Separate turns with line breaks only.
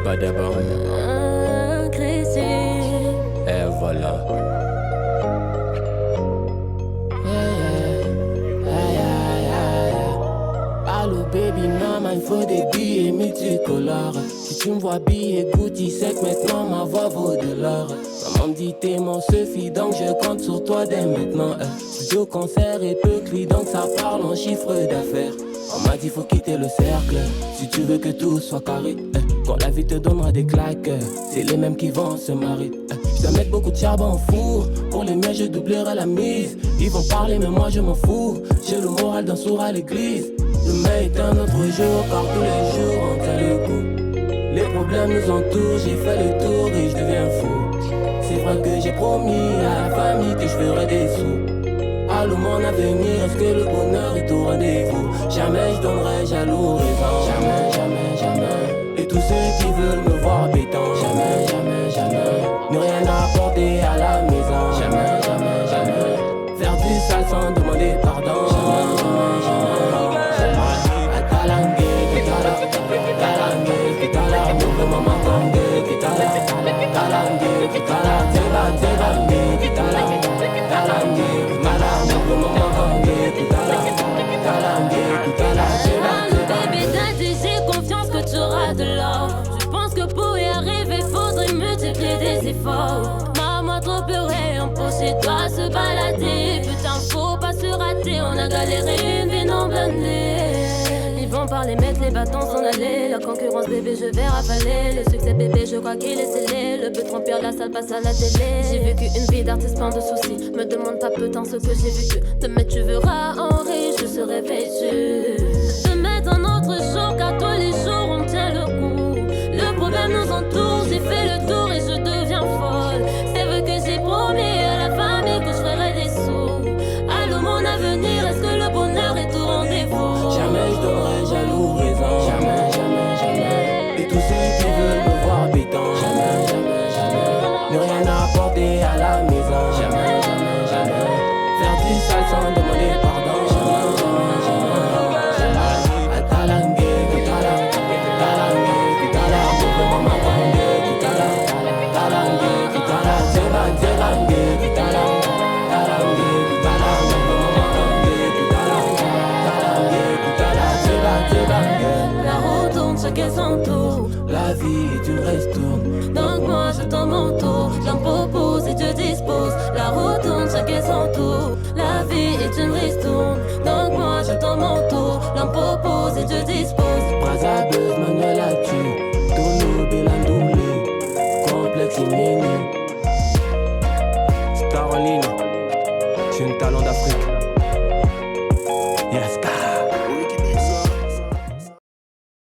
Yabadaba.
Crazy.
Et voilà.
Allô baby maman, il faut des billets multicolores. Si tu me vois billet Gucci, c'est que maintenant ma voix vaut de l'or. Maman me dit t'es mon Sophie, donc je compte sur toi dès maintenant. Studio, concert et peu cli, donc ça parle en chiffre d'affaires. On m'a dit faut quitter le cercle, si tu veux que tout soit carré. Quand la vie te donnera des claques, c'est les mêmes qui vont se marier. Je dois mettre beaucoup de charbon au four, pour les miens je doublerai la mise. Ils vont parler mais moi je m'en fous, j'ai le moral d'un sourd à l'église. Demain est un autre jour, car tous les jours on tient le coup. Les problèmes nous entourent, j'ai fait le tour et je deviens fou. C'est vrai que j'ai promis à la famille que je ferai des sous. Allô mon avenir, est-ce que le bonheur est au rendez-vous? Jamais je donnerai jaloux raison. Jamais, jamais, jamais. Et tous ceux qui veulent me voir béton. Jamais, jamais, jamais. Ne rien apporter à la maison. Jamais, jamais, jamais. Faire du sale sans demander pardon. Jamais, jamais, jamais.
Bébé, t'as dit j'ai confiance que tu auras de l'or. Je pense que pour y arriver, faudrait multiplier des efforts. Maman trop pleuré, en chez toi se balader. Putain, faut pas se rater, on a galéré une vie non blindée. Ils vont parler, mettre les bâtons, s'en aller. La concurrence, bébé, je vais ravaler. Le succès, bébé, je crois qu'il est scellé. Le but remplir la salle passe à la télé. J'ai vécu une vie d'artiste, plein de soucis. Me demande pas peu tant ce que j'ai vécu. Demain, tu verras en riche, je serai vêtue. Te mettre un autre jour, car tous les jours, on tient le coup. Le problème nous entoure, j'ai fait le tour et je deviens folle. C'est vrai que j'ai promis à la famille que je ferai des sous. Allô, mon avenir, est-ce que le bonheur est au rendez-vous?
Jamais je donnerai jaloux raison. Jamais, jamais, jamais. Et tous ceux qui veulent me voir béton. Jamais, jamais, jamais. Ne rien apporter à la maison. Jamais, jamais, jamais. Faire du sale sans demander pardon. Jamais, jamais, jamais. Atalangue, kitala, talangue, kitala, mouvement matangue, kitala, talangue, kitala, zeba, zebangue, kitala, talangue, kitala, mouvement matangue, kitala, talangue, kitala, zeba, zebangue.
La route tourne, chacun son tour.
La vie est une ristourne,
Donc moi j'attends mon tour. J'en propose et je dispose. La route tourne, chacun son tour. La vie est une ristourne. Donc moi j'attends mon tour. J'en propose et je dispose.
Brazabeuse, Manuel Atu, Tono, Belandoulé, Complexe Iméni. Star en ligne, je suis un talent d'Afrique. Yes.